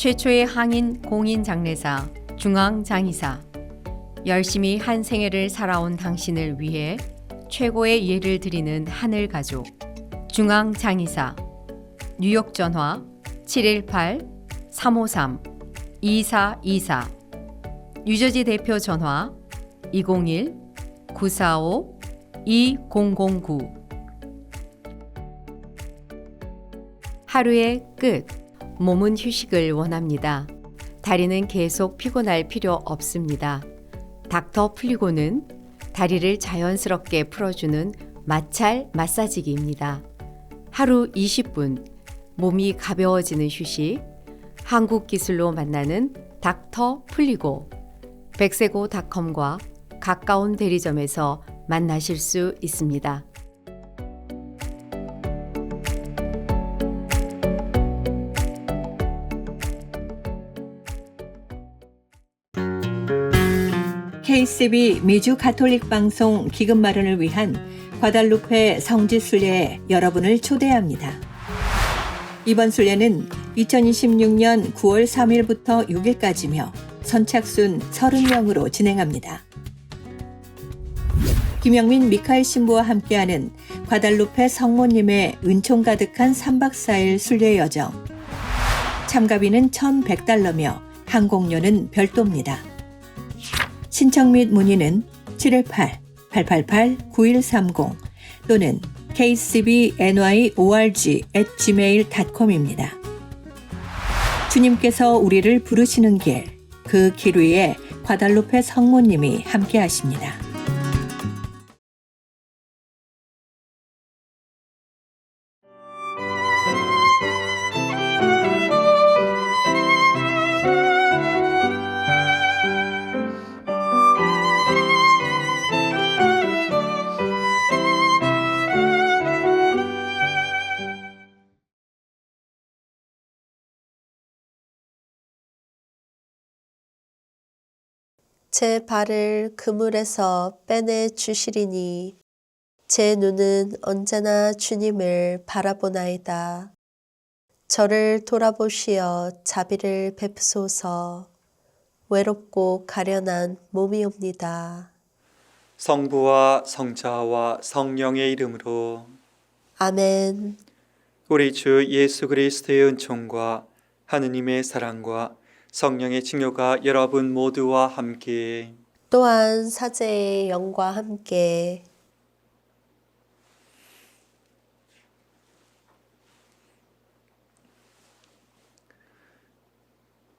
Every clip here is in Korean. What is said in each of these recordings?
최초의 항인 공인 장례사 중앙장의사. 열심히 한 생애를 살아온 당신을 위해 최고의 예를 드리는 하늘 가족 중앙장의사. 뉴욕 전화 718-353-2424. 뉴저지 대표 전화 201-945-2009. 하루의 끝. 몸은 휴식을 원합니다. 다리는 계속 피곤할 필요 없습니다. 닥터 플리고는 다리를 자연스럽게 풀어주는 마찰 마사지기입니다. 하루 20분, 몸이 가벼워지는 휴식. 한국 기술로 만나는 닥터 플리고. 백세고닷컴과 가까운 대리점에서 만나실 수 있습니다. KCB 미주 가톨릭 방송 기금 마련을 위한 과달루페 성지 순례에 여러분을 초대합니다. 이번 순례는 2026년 9월 3일부터 6일까지며 선착순 30명으로 진행합니다. 김영민 미카엘 신부와 함께하는 과달루페 성모님의 은총 가득한 3박 4일 순례 여정. 참가비는 $1,100며 항공료는 별도입니다. 신청 및 문의는 718-888-9130 또는 kcbnyorg@gmail.com입니다. 주님께서 우리를 부르시는 길, 그 길 위에 과달루페 성모님이 함께하십니다. 제 발을 그물에서 빼내 주시리니 제 눈은 언제나 주님을 바라보나이다. 저를 돌아보시어 자비를 베푸소서. 외롭고 가련한 몸이옵니다. 성부와 성자와 성령의 이름으로 아멘. 우리 주 예수 그리스도의 은총과 하느님의 사랑과 성령의 증거가 여러분 모두와 함께 또한 사제의 영과 함께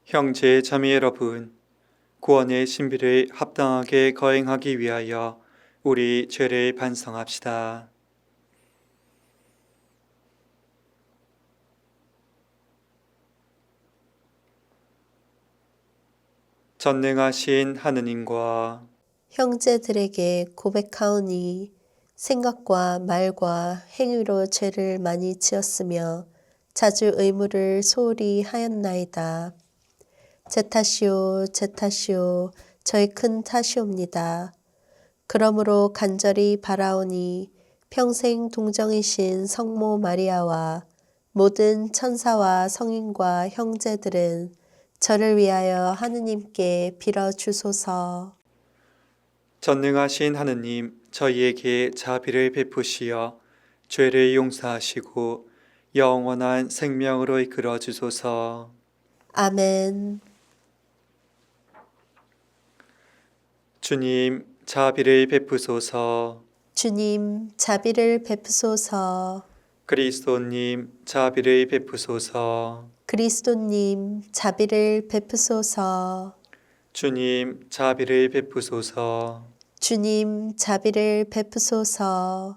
형제 자매 여러분, 구원의 신비를 합당하게 거행하기 위하여 우리 죄를 반성합시다. 전능하신 하느님과 형제들에게 고백하오니 생각과 말과 행위로 죄를 많이 지었으며 자주 의무를 소홀히 하였나이다. 제 탓이오, 제 탓이오, 저의 큰 탓이옵니다. 그러므로 간절히 바라오니 평생 동정이신 성모 마리아와 모든 천사와 성인과 형제들은 저를 위하여 하느님께 빌어주소서. 전능하신 하느님, 저희에게 자비를 베푸시어 죄를 용서하시고 영원한 생명으로 이끌어 주소서. 아멘. 주님, 자비를 베푸소서. 주님, 자비를 베푸소서. 그리스도님, 자비를 베푸소서. 그리스도님, 자비를 베푸소서. 주님, 자비를 베푸소서. 주님, 자비를 베푸소서.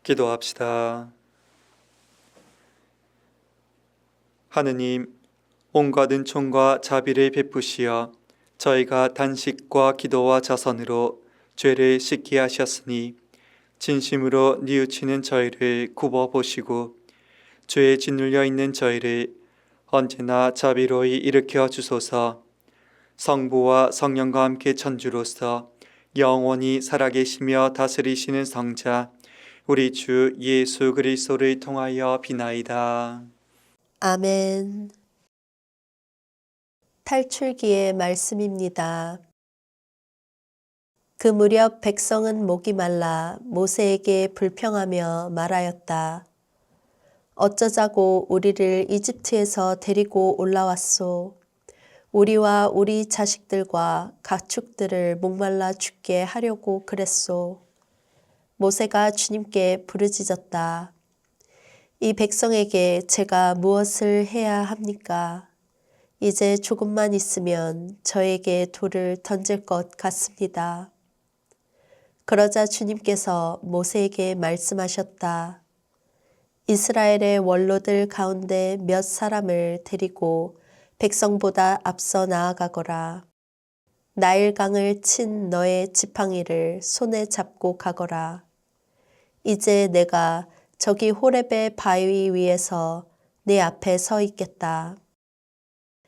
기도합시다. 하느님, 온갖 은총과 자비를 베푸시어 저희가 단식과 기도와 자선으로 죄를 씻게 하셨으니 진심으로 뉘우치는 저희를 굽어보시고 죄에 짓눌려 있는 저희를 언제나 자비로이 일으켜 주소서. 성부와 성령과 함께 천주로서 영원히 살아계시며 다스리시는 성자 우리 주 예수 그리스도를 통하여 비나이다. 아멘. 탈출기의 말씀입니다. 그 무렵 백성은 목이 말라 모세에게 불평하며 말하였다. 어쩌자고 우리를 이집트에서 데리고 올라왔소. 우리와 우리 자식들과 가축들을 목말라 죽게 하려고 그랬소. 모세가 주님께 부르짖었다. 이 백성에게 제가 무엇을 해야 합니까? 이제 조금만 있으면 저에게 돌을 던질 것 같습니다. 그러자 주님께서 모세에게 말씀하셨다. 이스라엘의 원로들 가운데 몇 사람을 데리고 백성보다 앞서 나아가거라. 나일강을 친 너의 지팡이를 손에 잡고 가거라. 이제 내가 저기 호렙의 바위 위에서 내 앞에 서 있겠다.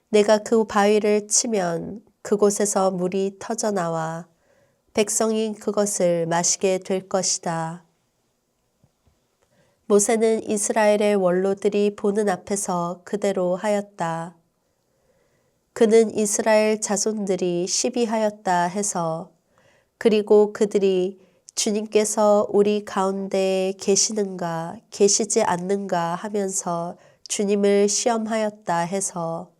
내가 그 바위를 치면 그곳에서 물이 터져 나와 백성이 그것을 마시게 될 것이다. 모세는 이스라엘의 원로들이 보는 앞에서 그대로 하였다. 그는 이스라엘 자손들이 시비하였다 해서 그리고 그들이 주님께서 우리 가운데에 계시는가 계시지 않는가 하면서 주님을 시험하였다 해서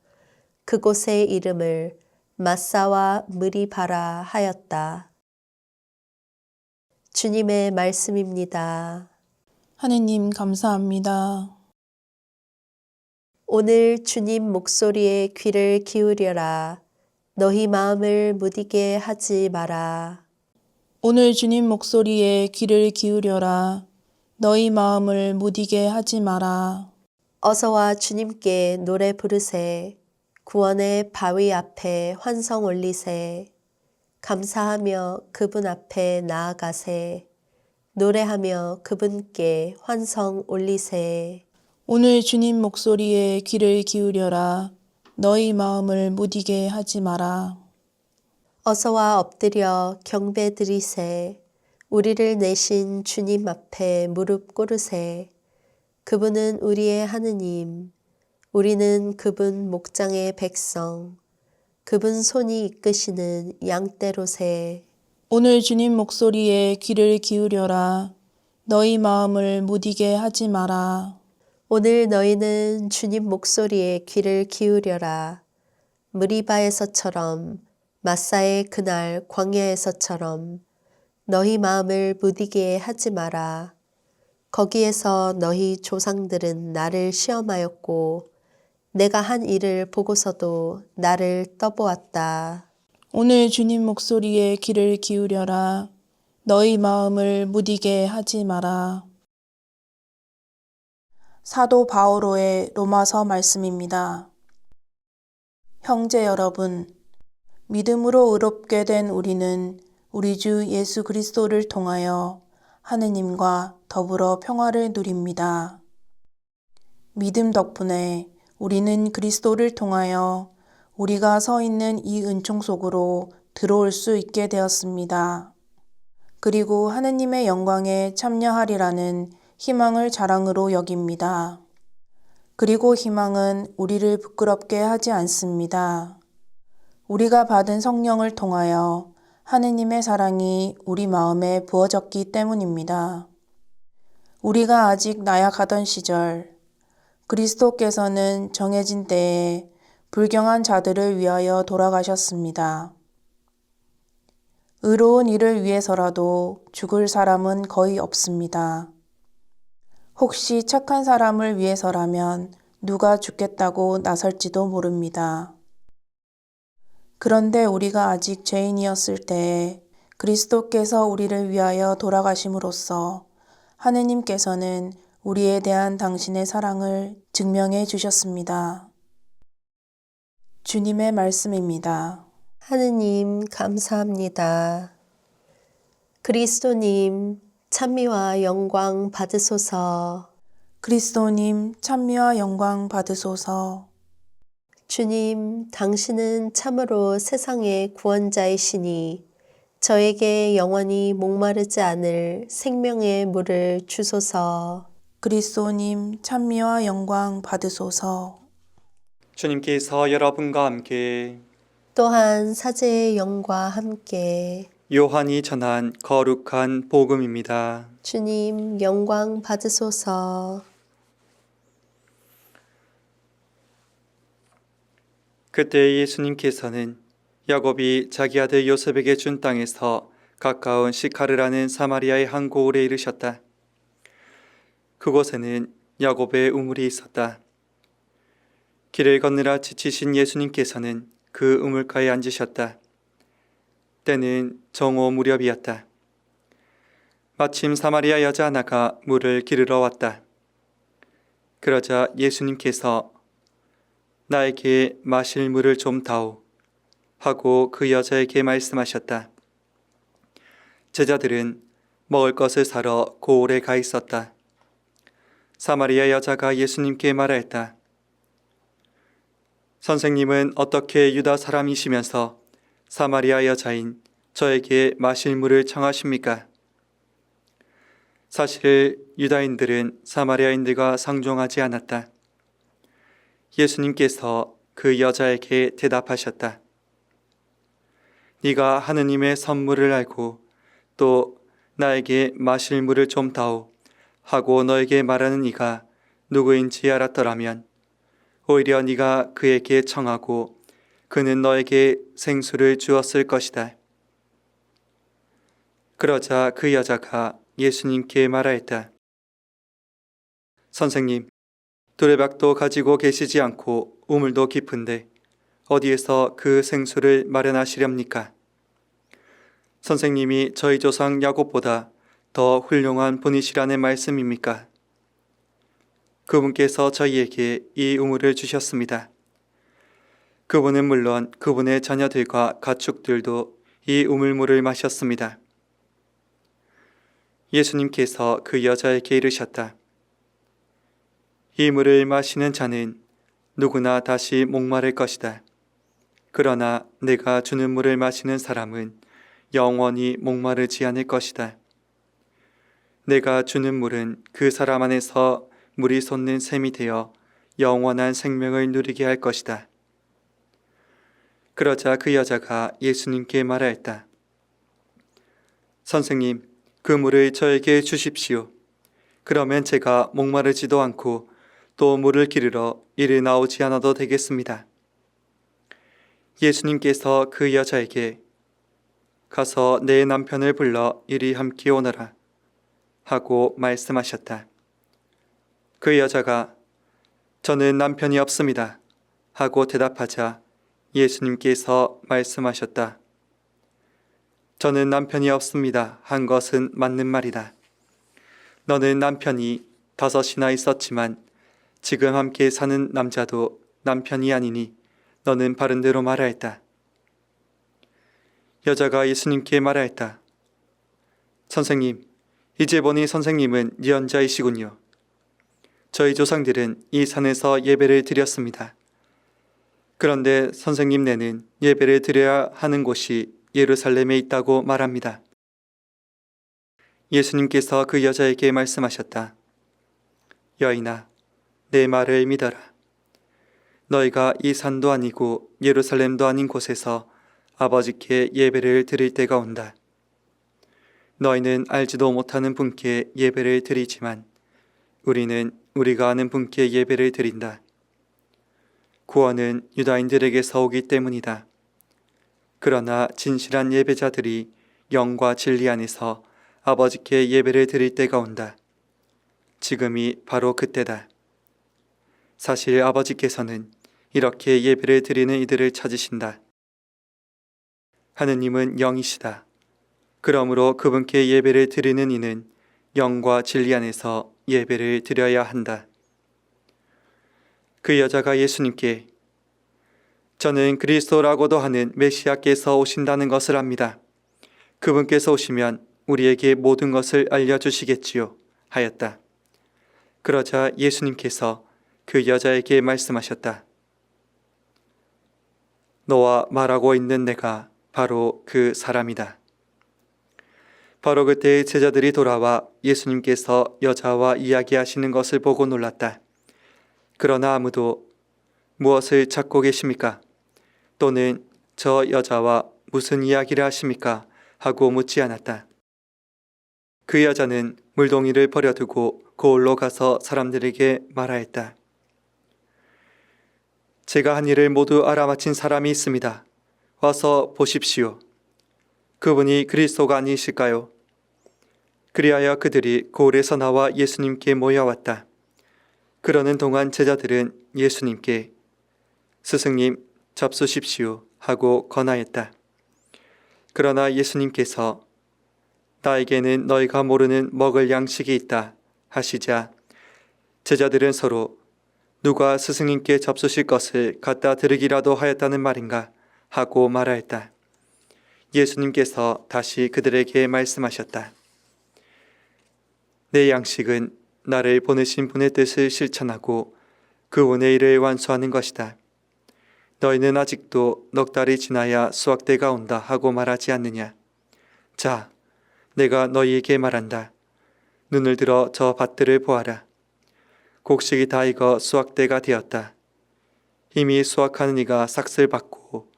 그곳의 이름을 마사와 느리바라 하였다. 주님의 말씀입니다. 하느님 감사합니다. 오늘 주님 목소리에 귀를 기울여라. 너희 마음을 무디게 하지 마라. 오늘 주님 목소리에 귀를 기울여라. 너희 마음을 무디게 하지 마라. 어서와 주님께 노래 부르세. 구원의 바위 앞에 환성 올리세. 감사하며 그분 앞에 나아가세. 노래하며 그분께 환성 올리세. 오늘 주님 목소리에 귀를 기울여라. 너희 마음을 무디게 하지 마라. 어서와 엎드려 경배 드리세. 우리를 내신 주님 앞에 무릎 꿇으세. 그분은 우리의 하느님. 우리는 그분 목장의 백성. 그분 손이 이끄시는 양떼로세. 오늘 주님 목소리에 귀를 기울여라. 너희 마음을 무디게 하지 마라. 오늘 너희는 주님 목소리에 귀를 기울여라. 무리바에서처럼 마사의 그날 광야에서처럼 너희 마음을 무디게 하지 마라. 거기에서 너희 조상들은 나를 시험하였고 내가 한 일을 보고서도 나를 떠보았다. 오늘 주님 목소리에 귀를 기울여라. 너희 마음을 무디게 하지 마라. 사도 바오로의 로마서 말씀입니다. 형제 여러분, 믿음으로 의롭게 된 우리는 우리 주 예수 그리스도를 통하여 하느님과 더불어 평화를 누립니다. 믿음 덕분에 우리는 그리스도를 통하여 우리가 서 있는 이 은총 속으로 들어올 수 있게 되었습니다. 그리고 하느님의 영광에 참여하리라는 희망을 자랑으로 여깁니다. 그리고 희망은 우리를 부끄럽게 하지 않습니다. 우리가 받은 성령을 통하여 하느님의 사랑이 우리 마음에 부어졌기 때문입니다. 우리가 아직 나약하던 시절, 그리스도께서는 정해진 때에 불경한 자들을 위하여 돌아가셨습니다. 의로운 일을 위해서라도 죽을 사람은 거의 없습니다. 혹시 착한 사람을 위해서라면 누가 죽겠다고 나설지도 모릅니다. 그런데 우리가 아직 죄인이었을 때에 그리스도께서 우리를 위하여 돌아가심으로써 하느님께서는 우리에 대한 당신의 사랑을 증명해 주셨습니다. 주님의 말씀입니다. 하느님 감사합니다. 그리스도님 찬미와 영광 받으소서. 그리스도님 찬미와 영광 받으소서. 주님, 당신은 참으로 세상의 구원자이시니 저에게 영원히 목마르지 않을 생명의 물을 주소서. 그리스도님 찬미와 영광 받으소서. 주님께서 여러분과 함께 또한 사제의 영과 함께 요한이 전한 거룩한 복음입니다. 주님 영광 받으소서. 그때 예수님께서는 야곱이 자기 아들 요셉에게 준 땅에서 가까운 시카르라는 사마리아의 한 고을에 이르셨다. 그곳에는 야곱의 우물이 있었다. 길을 걷느라 지치신 예수님께서는 그 우물가에 앉으셨다. 때는 정오 무렵이었다. 마침 사마리아 여자 하나가 물을 기르러 왔다. 그러자 예수님께서 나에게 마실 물을 좀 다오 하고 그 여자에게 말씀하셨다. 제자들은 먹을 것을 사러 고을에 가 있었다. 사마리아 여자가 예수님께 말하였다. 선생님은 어떻게 유다 사람이시면서 사마리아 여자인 저에게 마실 물을 청하십니까? 사실 유다인들은 사마리아인들과 상종하지 않았다. 예수님께서 그 여자에게 대답하셨다. 네가 하느님의 선물을 알고 또 나에게 마실 물을 좀 다오 하고 너에게 말하는 이가 누구인지 알았더라면 오히려 네가 그에게 청하고 그는 너에게 생수를 주었을 것이다. 그러자 그 여자가 예수님께 말하였다. 선생님, 두레박도 가지고 계시지 않고 우물도 깊은데 어디에서 그 생수를 마련하시렵니까? 선생님이 저희 조상 야곱보다 더 훌륭한 분이시라는 말씀입니까? 그분께서 저희에게 이 우물을 주셨습니다. 그분은 물론 그분의 자녀들과 가축들도 이 우물물을 마셨습니다. 예수님께서 그 여자에게 이르셨다. 이 물을 마시는 자는 누구나 다시 목마를 것이다. 그러나 내가 주는 물을 마시는 사람은 영원히 목마르지 않을 것이다. 내가 주는 물은 그 사람 안에서 물이 솟는 샘이 되어 영원한 생명을 누리게 할 것이다. 그러자 그 여자가 예수님께 말하였다. 선생님, 그 물을 저에게 주십시오. 그러면 제가 목마르지도 않고 또 물을 기르러 이리 나오지 않아도 되겠습니다. 예수님께서 그 여자에게 가서 내 남편을 불러 이리 함께 오너라 하고 말씀하셨다. 그 여자가 저는 남편이 없습니다 하고 대답하자 예수님께서 말씀하셨다. 저는 남편이 없습니다 한 것은 맞는 말이다. 너는 남편이 5이나 있었지만 지금 함께 사는 남자도 남편이 아니니 너는 바른 대로 말하였다. 여자가 예수님께 말하였다. 선생님, 이제 보니 선생님은 예언자이시군요. 저희 조상들은 이 산에서 예배를 드렸습니다. 그런데 선생님네는 예배를 드려야 하는 곳이 예루살렘에 있다고 말합니다. 예수님께서 그 여자에게 말씀하셨다. 여인아, 내 말을 믿어라. 너희가 이 산도 아니고 예루살렘도 아닌 곳에서 아버지께 예배를 드릴 때가 온다. 너희는 알지도 못하는 분께 예배를 드리지만 우리는 우리가 아는 분께 예배를 드린다. 구원은 유다인들에게서 오기 때문이다. 그러나 진실한 예배자들이 영과 진리 안에서 아버지께 예배를 드릴 때가 온다. 지금이 바로 그때다. 사실 아버지께서는 이렇게 예배를 드리는 이들을 찾으신다. 하느님은 영이시다. 그러므로 그분께 예배를 드리는 이는 영과 진리 안에서 예배를 드려야 한다. 그 여자가 예수님께 저는 그리스도라고도 하는 메시아께서 오신다는 것을 압니다. 그분께서 오시면 우리에게 모든 것을 알려주시겠지요 하였다. 그러자 예수님께서 그 여자에게 말씀하셨다. 너와 말하고 있는 내가 바로 그 사람이다. 바로 그때 제자들이 돌아와 예수님께서 여자와 이야기하시는 것을 보고 놀랐다. 그러나 아무도 무엇을 찾고 계십니까? 또는 저 여자와 무슨 이야기를 하십니까? 하고 묻지 않았다. 그 여자는 물동이를 버려두고 거울로 가서 사람들에게 말하였다. 제가 한 일을 모두 알아맞힌 사람이 있습니다. 와서 보십시오. 그분이 그리스도가 아니실까요? 그리하여 그들이 거울에서 나와 예수님께 모여왔다. 그러는 동안 제자들은 예수님께 스승님 잡수십시오 하고 권하였다. 그러나 예수님께서 나에게는 너희가 모르는 먹을 양식이 있다 하시자 제자들은 서로 누가 스승님께 잡수실 것을 갖다 드리기라도 하였다는 말인가 하고 말하였다. 예수님께서 다시 그들에게 말씀하셨다. 내 양식은 나를 보내신 분의 뜻을 실천하고 그분의 일을 완수하는 것이다. 너희는 아직도 넉 달이 지나야 수확때가 온다 하고 말하지 않느냐. 자, 내가 너희에게 말한다. 눈을 들어 저 밭들을 보아라. 곡식이 다 익어 수확때가 되었다. 이미 수확하는 이가 삭슬 받고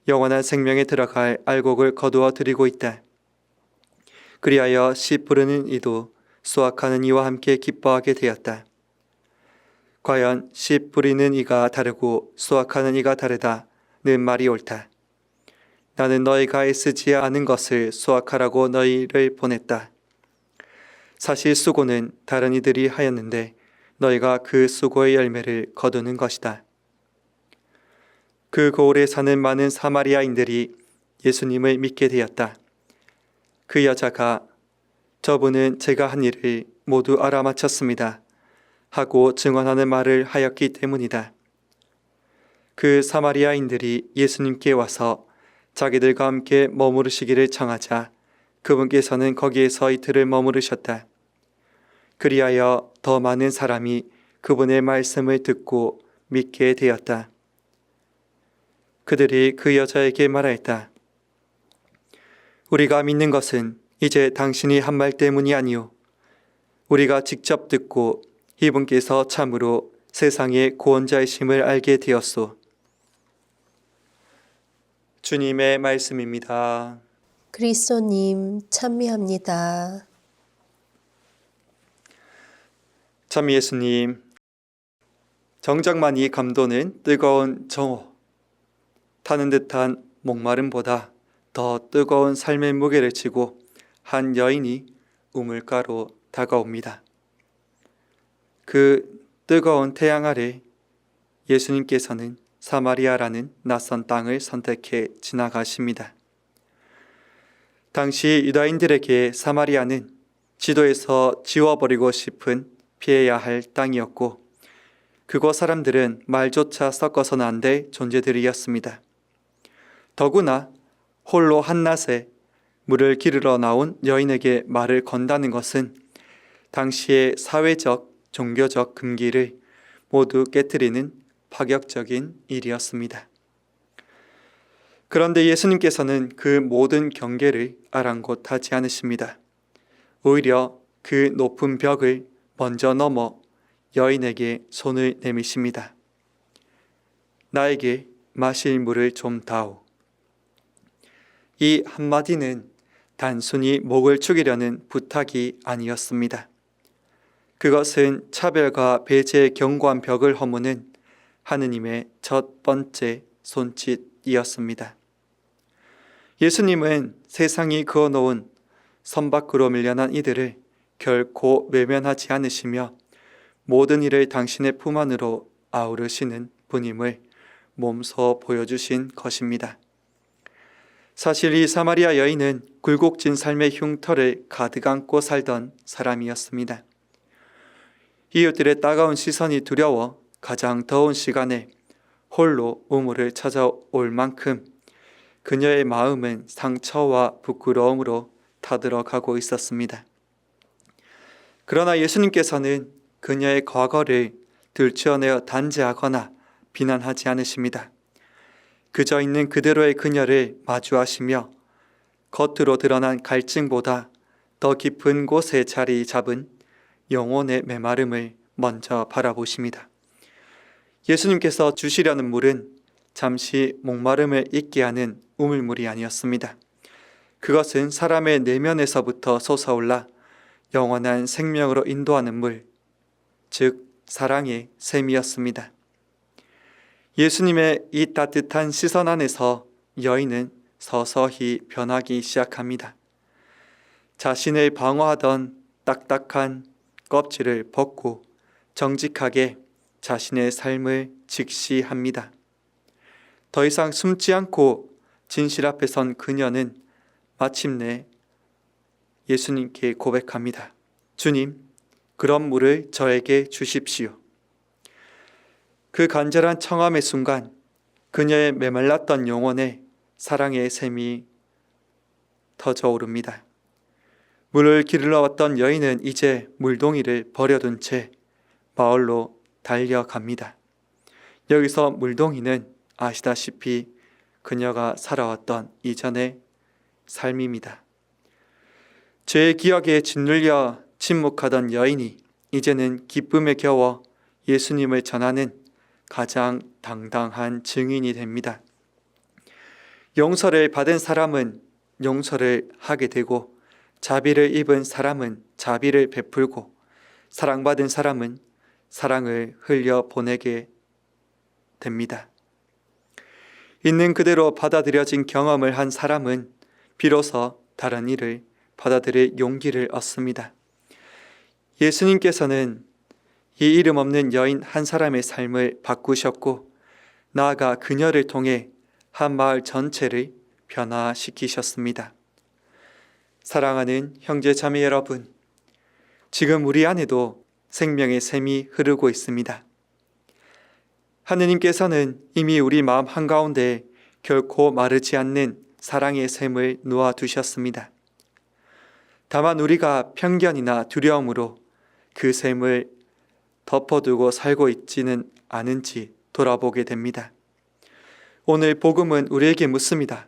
영원한 생명에 들어갈 알곡을 거두어 드리고 있다. 그리하여 씨 뿌르는 이도 수확하는 이와 함께 기뻐하게 되었다. 과연 씨 뿌리는 이가 다르고 수확하는 이가 다르다는 말이 옳다. 나는 너희가 애쓰지 않은 것을 수확하라고 너희를 보냈다. 사실 수고는 다른 이들이 하였는데 너희가 그 수고의 열매를 거두는 것이다. 그 고을에 사는 많은 사마리아인들이 예수님을 믿게 되었다. 그 여자가 저분은 제가 한 일을 모두 알아맞혔습니다 하고 증언하는 말을 하였기 때문이다. 그 사마리아인들이 예수님께 와서 자기들과 함께 머무르시기를 청하자 그분께서는 거기에서 이틀을 머무르셨다. 그리하여 더 많은 사람이 그분의 말씀을 듣고 믿게 되었다. 그들이 그 여자에게 말하였다. 우리가 믿는 것은 이제 당신이 한 말 때문이 아니오. 우리가 직접 듣고 이분께서 참으로 세상의 구원자이심을 알게 되었소. 주님의 말씀입니다. 그리스도님 찬미합니다. 참 예수님, 정적만이 감도는 뜨거운 정오, 타는 듯한 목마름보다 더 뜨거운 삶의 무게를 지고 한 여인이 우물가로 다가옵니다. 그 뜨거운 태양 아래 예수님께서는 사마리아라는 낯선 땅을 선택해 지나가십니다. 당시 유다인들에게 사마리아는 지도에서 지워버리고 싶은 피해야 할 땅이었고 그곳 사람들은 말조차 섞어서는 안 될 존재들이었습니다. 더구나 홀로 한낮에 물을 기르러 나온 여인에게 말을 건다는 것은 당시의 사회적, 종교적 금기를 모두 깨뜨리는 파격적인 일이었습니다. 그런데 예수님께서는 그 모든 경계를 아랑곳하지 않으십니다. 오히려 그 높은 벽을 먼저 넘어 여인에게 손을 내미십니다. 나에게 마실 물을 좀 다오. 이 한마디는 단순히 목을 축이려는 부탁이 아니었습니다. 그것은 차별과 배제의 견고한 벽을 허무는 하느님의 첫 번째 손짓이었습니다. 예수님은 세상이 그어놓은 선 밖으로 밀려난 이들을 결코 외면하지 않으시며 모든 일을 당신의 품 안으로 아우르시는 분임을 몸소 보여주신 것입니다. 사실 이 사마리아 여인은 굴곡진 삶의 흉터를 가득 안고 살던 사람이었습니다. 이웃들의 따가운 시선이 두려워 가장 더운 시간에 홀로 우물을 찾아올 만큼 그녀의 마음은 상처와 부끄러움으로 타들어가고 있었습니다. 그러나 예수님께서는 그녀의 과거를 들추어내어 단죄하거나 비난하지 않으십니다. 그저 있는 그대로의 그녀를 마주하시며 겉으로 드러난 갈증보다 더 깊은 곳에 자리 잡은 영혼의 메마름을 먼저 바라보십니다. 예수님께서 주시려는 물은 잠시 목마름을 잊게 하는 우물물이 아니었습니다. 그것은 사람의 내면에서부터 솟아올라 영원한 생명으로 인도하는 물, 즉 사랑의 샘이었습니다. 예수님의 이 따뜻한 시선 안에서 여인은 서서히 변하기 시작합니다. 자신을 방어하던 딱딱한 껍질을 벗고 정직하게 자신의 삶을 직시합니다. 더 이상 숨지 않고 진실 앞에 선 그녀는 마침내 예수님께 고백합니다. 주님, 그런 물을 저에게 주십시오. 그 간절한 청함의 순간 그녀의 메말랐던 영혼에 사랑의 샘이 터져 오릅니다. 물을 기르러 왔던 여인은 이제 물동이를 버려둔 채 마을로 달려갑니다. 여기서 물동이는 아시다시피 그녀가 살아왔던 이전의 삶입니다. 죄의 기억에 짓눌려 침묵하던 여인이 이제는 기쁨에 겨워 예수님을 전하는 가장 당당한 증인이 됩니다. 용서를 받은 사람은 용서를 하게 되고 자비를 입은 사람은 자비를 베풀고 사랑받은 사람은 사랑을 흘려 보내게 됩니다. 있는 그대로 받아들여진 경험을 한 사람은 비로소 다른 일을 받아들일 용기를 얻습니다. 예수님께서는 이 이름 없는 여인 한 사람의 삶을 바꾸셨고 나아가 그녀를 통해 한 마을 전체를 변화시키셨습니다. 사랑하는 형제 자매 여러분, 지금 우리 안에도 생명의 샘이 흐르고 있습니다. 하느님께서는 이미 우리 마음 한가운데 결코 마르지 않는 사랑의 샘을 놓아두셨습니다. 다만 우리가 편견이나 두려움으로 그 샘을 덮어두고 살고 있지는 않은지 돌아보게 됩니다. 오늘 복음은 우리에게 묻습니다.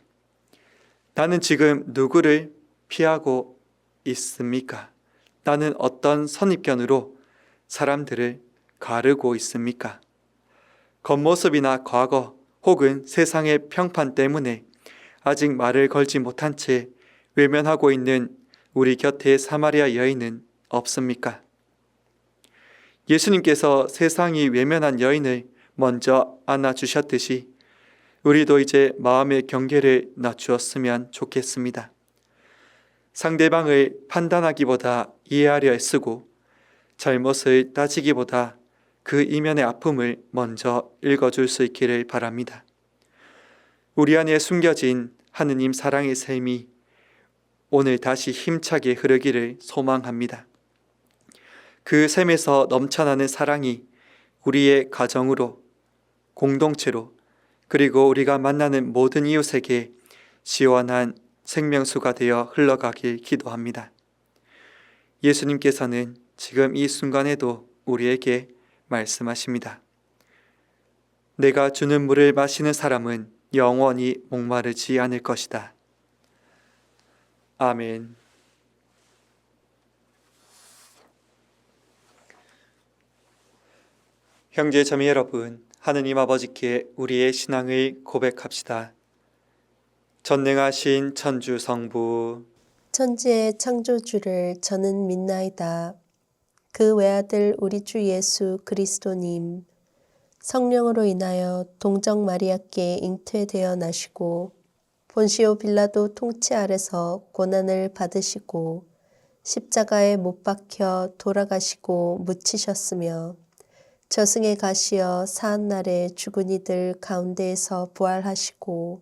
나는 지금 누구를 피하고 있습니까? 나는 어떤 선입견으로 사람들을 가르고 있습니까? 겉모습이나 과거 혹은 세상의 평판 때문에 아직 말을 걸지 못한 채 외면하고 있는 우리 곁에 사마리아 여인은 없습니까? 예수님께서 세상이 외면한 여인을 먼저 안아주셨듯이 우리도 이제 마음의 경계를 낮추었으면 좋겠습니다. 상대방을 판단하기보다 이해하려 애쓰고 잘못을 따지기보다 그 이면의 아픔을 먼저 읽어줄 수 있기를 바랍니다. 우리 안에 숨겨진 하느님 사랑의 샘이 오늘 다시 힘차게 흐르기를 소망합니다. 그 샘에서 넘쳐나는 사랑이 우리의 가정으로, 공동체로, 그리고 우리가 만나는 모든 이웃에게 시원한 생명수가 되어 흘러가길 기도합니다. 예수님께서는 지금 이 순간에도 우리에게 말씀하십니다. 내가 주는 물을 마시는 사람은 영원히 목마르지 않을 것이다. 아멘. 형제 자매 여러분, 하느님 아버지께 우리의 신앙을 고백합시다. 전능하신 천주 성부, 천지의 창조주를 저는 믿나이다. 그 외아들 우리 주 예수 그리스도님, 성령으로 인하여 동정 마리아께 잉태되어 나시고 본시오 빌라도 통치 아래서 고난을 받으시고 십자가에 못 박혀 돌아가시고 묻히셨으며 저승에 가시어 사한날에 죽은 이들 가운데에서 부활하시고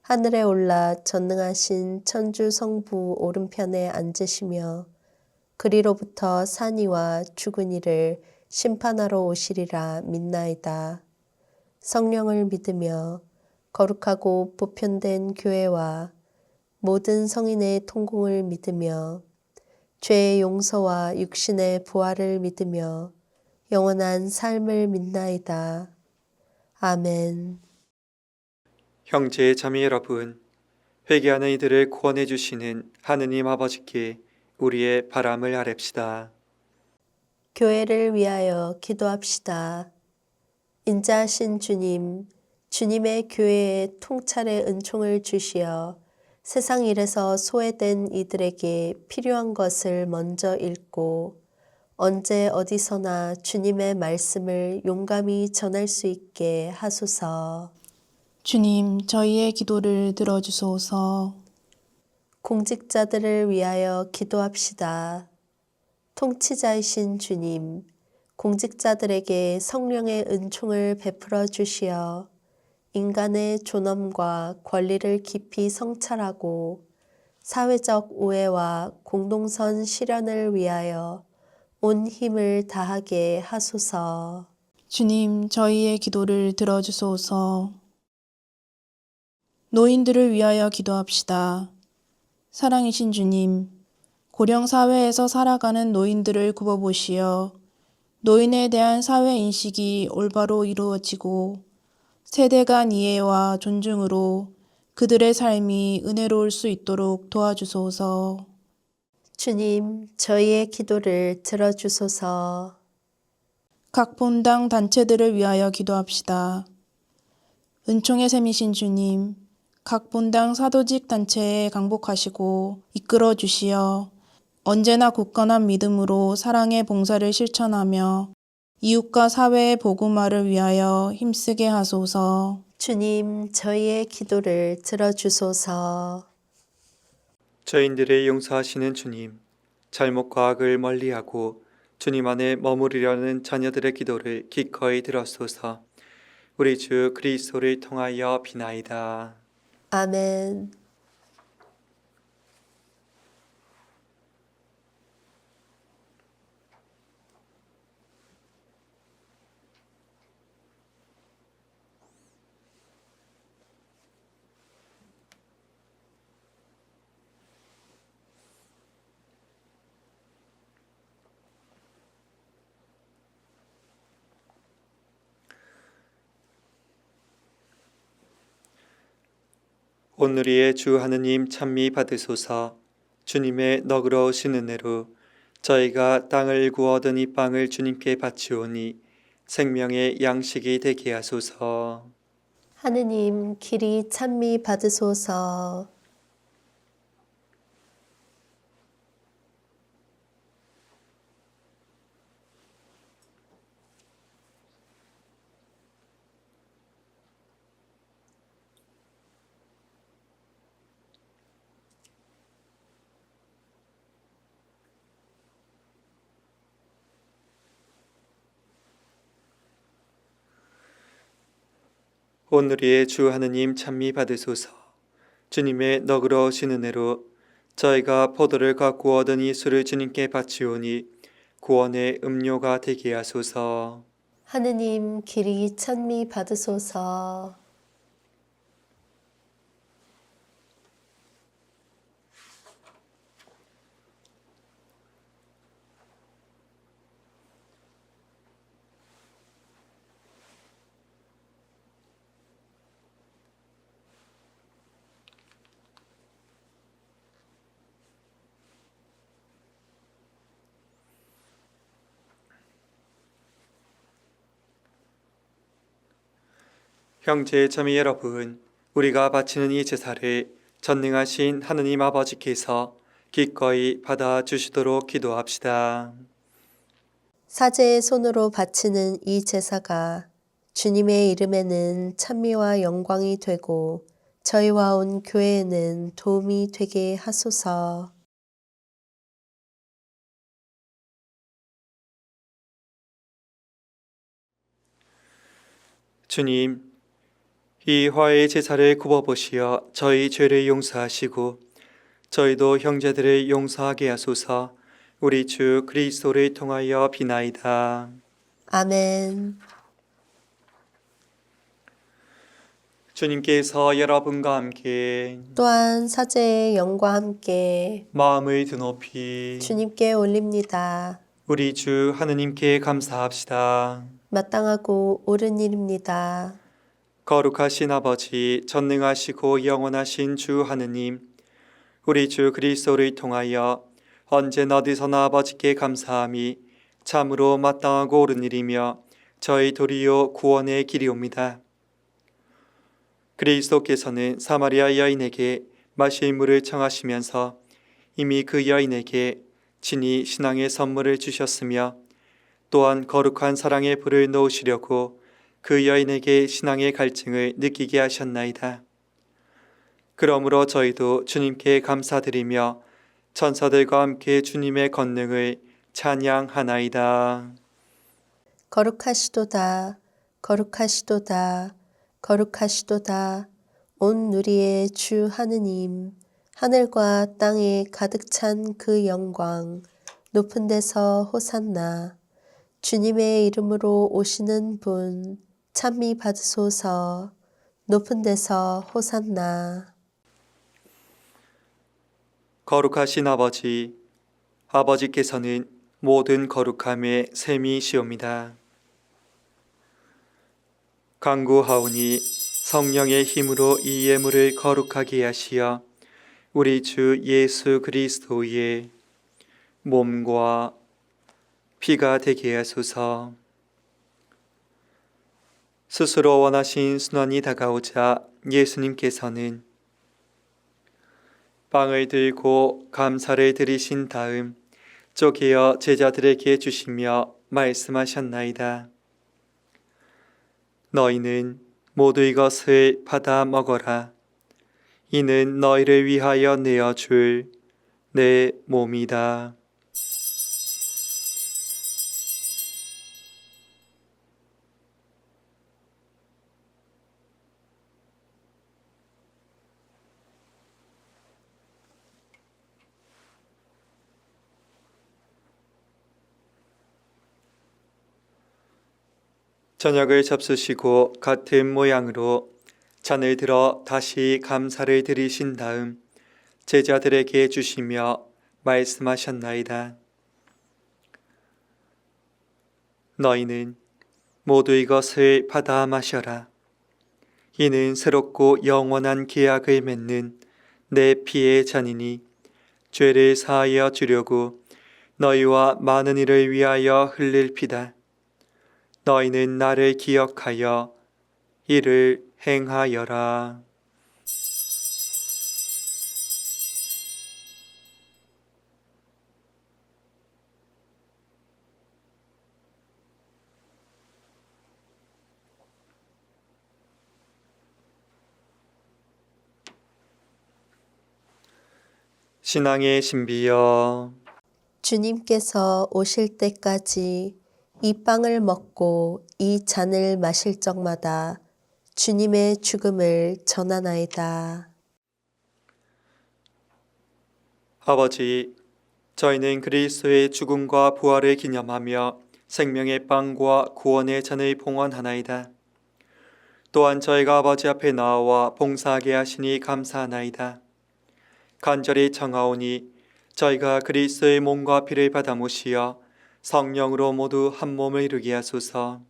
하늘에 올라 전능하신 천주 성부 오른편에 앉으시며 그리로부터 산이와 죽은 이를 심판하러 오시리라 믿나이다. 성령을 믿으며 거룩하고 보편된 교회와 모든 성인의 통공을 믿으며 죄의 용서와 육신의 부활을 믿으며 영원한 삶을 믿나이다. 아멘. 형제 자매 여러분, 회개하는 이들을 구원해 주시는 하느님 아버지께 우리의 바람을 아랩시다. 교회를 위하여 기도합시다. 인자하신 주님, 주님의 교회에 통찰의 은총을 주시어 세상 일에서 소외된 이들에게 필요한 것을 먼저 읽고 언제 어디서나 주님의 말씀을 용감히 전할 수 있게 하소서. 주님, 저희의 기도를 들어주소서. 공직자들을 위하여 기도합시다. 통치자이신 주님, 공직자들에게 성령의 은총을 베풀어 주시어 인간의 존엄과 권리를 깊이 성찰하고 사회적 우애와 공동선 실현을 위하여 온 힘을 다하게 하소서. 주님, 저희의 기도를 들어주소서. 노인들을 위하여 기도합시다. 사랑이신 주님, 고령 사회에서 살아가는 노인들을 굽어보시어 노인에 대한 사회 인식이 올바로 이루어지고 세대 간 이해와 존중으로 그들의 삶이 은혜로울 수 있도록 도와주소서. 주님, 저희의 기도를 들어주소서. 각 본당 단체들을 위하여 기도합시다. 은총의 샘이신 주님, 각 본당 사도직 단체에 강복하시고 이끌어 주시어 언제나 굳건한 믿음으로 사랑의 봉사를 실천하며 이웃과 사회의 복음화를 위하여 힘쓰게 하소서. 주님, 저희의 기도를 들어주소서. 죄인들을 용서하시는 주님, 잘못과 악을 멀리하고 주님 안에 머무르려는 자녀들의 기도를 기꺼이 들어소서. 우리 주 그리스도를 통하여 비나이다. 아멘. 오늘의 주 하느님 찬미 받으소서. 주님의 너그러우신 은혜로 저희가 땅을 구워 얻은 이 빵을 주님께 바치오니 생명의 양식이 되게 하소서. 하느님, 길이 찬미 받으소서. 오늘의 주 하느님 찬미 받으소서. 주님의 너그러우신 은혜로 저희가 포도를 갖고 얻은 이 술을 주님께 바치오니 구원의 음료가 되게 하소서. 하느님, 길이 찬미 받으소서. 형제 자매 여러분, 우리가 바치는 이 제사를 전능하신 하느님 아버지께서 기꺼이 받아주시도록 기도합시다. 사제의 손으로 바치는 이 제사가 주님의 이름에는 찬미와 영광이 되고 저희와 온 교회에는 도움이 되게 하소서. 주님, 이 화해의 제사를 굽어보시어 저희 죄를 용서하시고 저희도 형제들을 용서하게 하소서. 우리 주 그리스도를 통하여 비나이다. 아멘. 주님께서 여러분과 함께 또한 사제의 영과 함께 마음을 드높이 주님께 올립니다. 우리 주 하느님께 감사합시다. 마땅하고 옳은 일입니다. 거룩하신 아버지, 전능하시고 영원하신 주 하느님, 우리 주 그리스도를 통하여 언제나 어디서나 아버지께 감사함이 참으로 마땅하고 옳은 일이며 저희 도리요 구원의 길이옵니다. 그리스도께서는 사마리아 여인에게 마실 물을 청하시면서 이미 그 여인에게 친히 신앙의 선물을 주셨으며 또한 거룩한 사랑의 불을 놓으시려고 그 여인에게 신앙의 갈증을 느끼게 하셨나이다. 그러므로 저희도 주님께 감사드리며 천사들과 함께 주님의 권능을 찬양하나이다. 거룩하시도다, 거룩하시도다, 거룩하시도다. 온 누리의 주 하느님, 하늘과 땅에 가득 찬 그 영광, 높은 데서 호산나. 주님의 이름으로 오시는 분, 찬미 받으소서. 높은 데서 호산나. 거룩하신 아버지, 아버지께서는 모든 거룩함의 셈이시옵니다. 간구하오니 성령의 힘으로 이 예물을 거룩하게 하시어 우리 주 예수 그리스도의 몸과 피가 되게 하소서. 스스로 원하신 순환이 다가오자 예수님께서는 빵을 들고 감사를 드리신 다음 쪼개어 제자들에게 주시며 말씀하셨나이다. 너희는 모두 이것을 받아 먹어라. 이는 너희를 위하여 내어줄 내 몸이다. 저녁을 잡수시고 같은 모양으로 잔을 들어 다시 감사를 드리신 다음 제자들에게 주시며 말씀하셨나이다. 너희는 모두 이것을 받아 마셔라. 이는 새롭고 영원한 계약을 맺는 내 피의 잔이니 죄를 사하여 주려고 너희와 많은 이를 위하여 흘릴 피다. 너희는 나를 기억하여 이를 행하여라. 신앙의 신비여, 주님께서 오실 때까지 이 빵을 먹고 이 잔을 마실 적마다 주님의 죽음을 전하나이다. 아버지, 저희는 그리스도의 죽음과 부활을 기념하며 생명의 빵과 구원의 잔을 봉헌하나이다. 또한 저희가 아버지 앞에 나와 봉사하게 하시니 감사하나이다. 간절히 청하오니 저희가 그리스도의 몸과 피를 받아 모시어 성령으로 모두 한 몸을 이루게 하소서.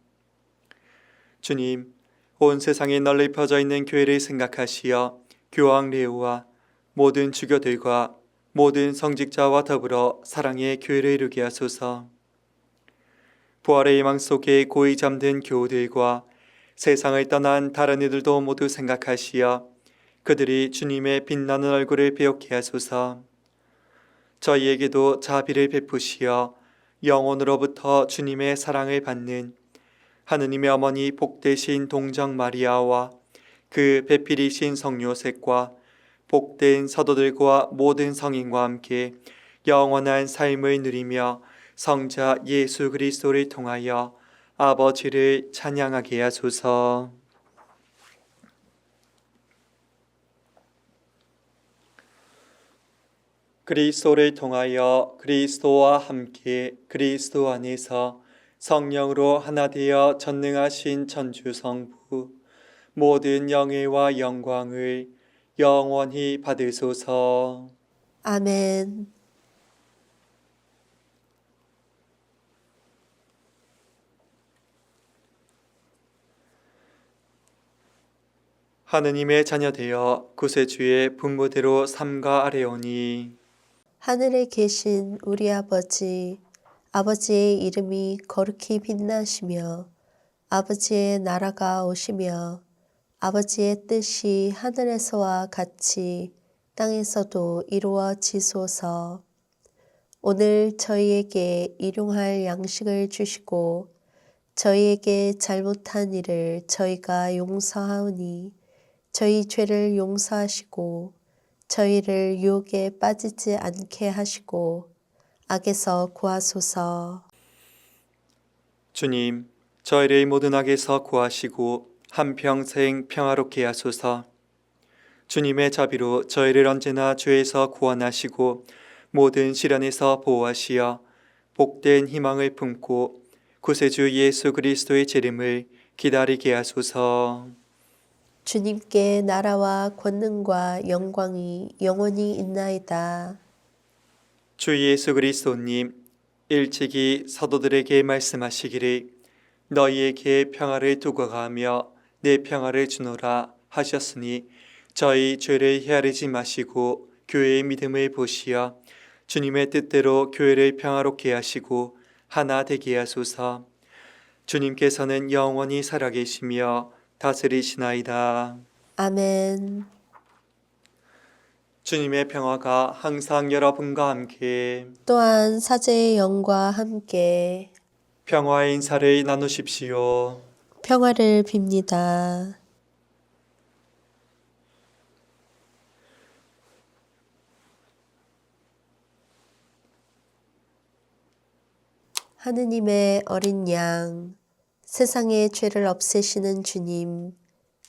주님, 온 세상에 널리 펴져 있는 교회를 생각하시어 교황 레오와 모든 주교들과 모든 성직자와 더불어 사랑의 교회를 이루게 하소서. 부활의 희망 속에 고이 잠든 교우들과 세상을 떠난 다른 이들도 모두 생각하시어 그들이 주님의 빛나는 얼굴을 배우게 하소서. 저희에게도 자비를 베푸시어 영혼으로부터 주님의 사랑을 받는 하느님의 어머니 복되신 동정 마리아와 그 배필이신 성요셉과 복된 사도들과 모든 성인과 함께 영원한 삶을 누리며 성자 예수 그리스도를 통하여 아버지를 찬양하게 하소서. 그리스도를 통하여 그리스도와 함께 그리스도 안에서 성령으로 하나 되어 전능하신 천주성부 모든 영예와 영광을 영원히 받으소서. 아멘. 하느님의 자녀 되어 구세주의 분부대로 삼가 아뢰오니 하늘에 계신 우리 아버지, 아버지의 이름이 거룩히 빛나시며 아버지의 나라가 오시며 아버지의 뜻이 하늘에서와 같이 땅에서도 이루어지소서. 오늘 저희에게 일용할 양식을 주시고 저희에게 잘못한 일을 저희가 용서하오니 저희 죄를 용서하시고 저희를 유혹에 빠지지 않게 하시고 악에서 구하소서. 주님, 저희를 모든 악에서 구하시고 한평생 평화롭게 하소서. 주님의 자비로 저희를 언제나 죄에서 구원하시고 모든 시련에서 보호하시어 복된 희망을 품고 구세주 예수 그리스도의 재림을 기다리게 하소서. 주님께 나라와 권능과 영광이 영원히 있나이다. 주 예수 그리스도님, 일찍이 사도들에게 말씀하시기를 너희에게 평화를 두고 가며 내 평화를 주노라 하셨으니 저희 죄를 헤아리지 마시고 교회의 믿음을 보시어 주님의 뜻대로 교회를 평화롭게 하시고 하나 되게 하소서. 주님께서는 영원히 살아계시며 다스리시나이다. 아멘. 주님의 평화가 항상 여러분과 함께 또한 사제의 영과 함께 평화의 인사를 나누십시오. 평화를 빕니다. 하느님의 어린 양, 세상의 죄를 없애시는 주님,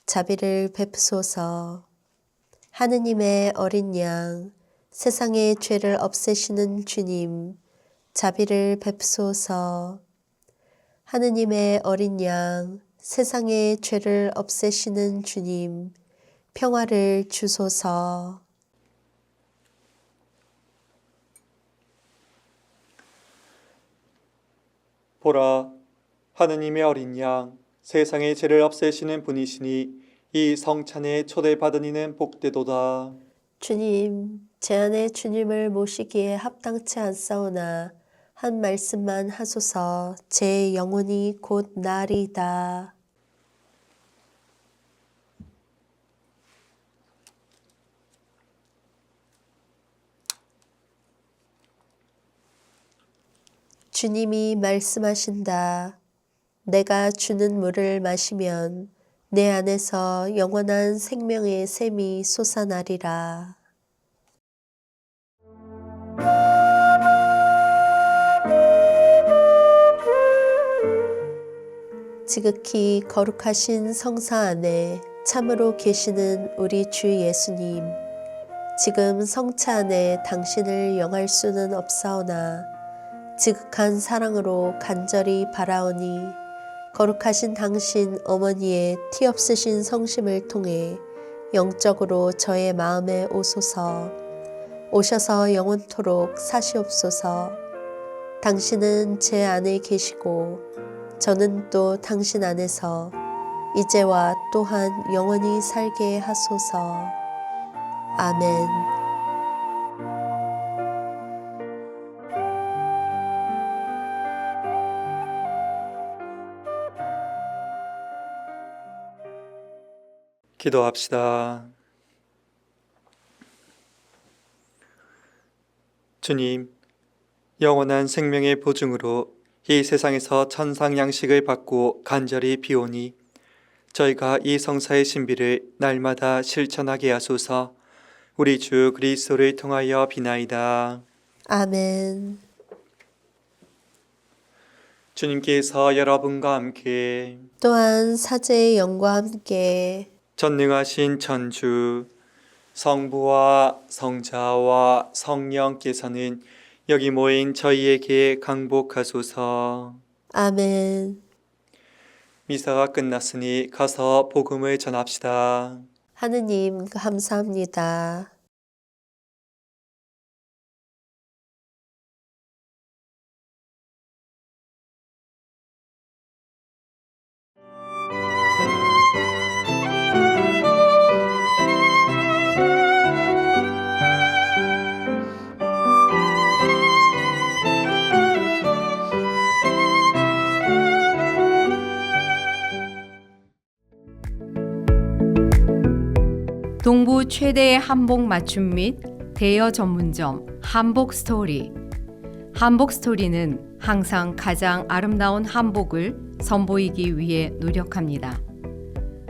자비를 베푸소서. 하느님의 어린 양, 세상의 죄를 없애시는 주님, 자비를 베푸소서. 하느님의 어린 양, 세상의 죄를 없애시는 주님, 평화를 주소서. 보라, 하느님의 어린 양, 세상의 죄를 없애시는 분이시니 이 성찬에 초대받은 이는 복되도다. 주님, 제 안에 주님을 모시기에 합당치 않사오나 한 말씀만 하소서. 제 영혼이 곧 나으리이다. 주님이 말씀하신다. 내가 주는 물을 마시면 내 안에서 영원한 생명의 샘이 솟아나리라. 지극히 거룩하신 성사 안에 참으로 계시는 우리 주 예수님, 지금 성차 안에 당신을 영할 수는 없사오나 지극한 사랑으로 간절히 바라오니 거룩하신 당신 어머니의 티 없으신 성심을 통해 영적으로 저의 마음에 오소서. 오셔서 영원토록 사시옵소서. 당신은 제 안에 계시고 저는 또 당신 안에서 이제와 또한 영원히 살게 하소서. 아멘. 기도합시다. 주님, 영원한 생명의 보증으로 이 세상에서 천상 양식을 받고 간절히 비오니 저희가 이 성사의 신비를 날마다 실천하게 하소서. 우리 주 그리스도를 통하여 비나이다. 아멘. 주님께서 여러분과 함께 또한 사제의 영과 함께 전능하신 천주 성부와 성자와 성령께서는 여기 모인 저희에게 강복하소서. 아멘. 미사가 끝났으니 가서 복음을 전합시다. 하느님 감사합니다. 동부 최대의 한복 맞춤 및 대여 전문점 한복 스토리. 한복 스토리는 항상 가장 아름다운 한복을 선보이기 위해 노력합니다.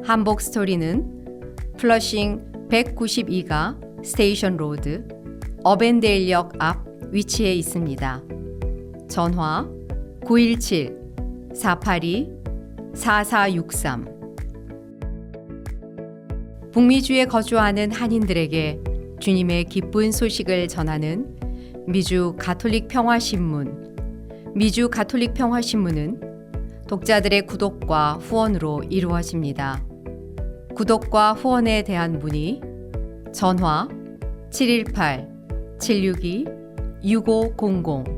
한복 스토리는 플러싱 192가 스테이션 로드, 어벤데일역 앞 위치해 있습니다. 전화 917-482-4463. 북미주에 거주하는 한인들에게 주님의 기쁜 소식을 전하는 미주 가톨릭 평화신문. 미주 가톨릭 평화신문은 독자들의 구독과 후원으로 이루어집니다. 구독과 후원에 대한 문의 전화 718-762-6500.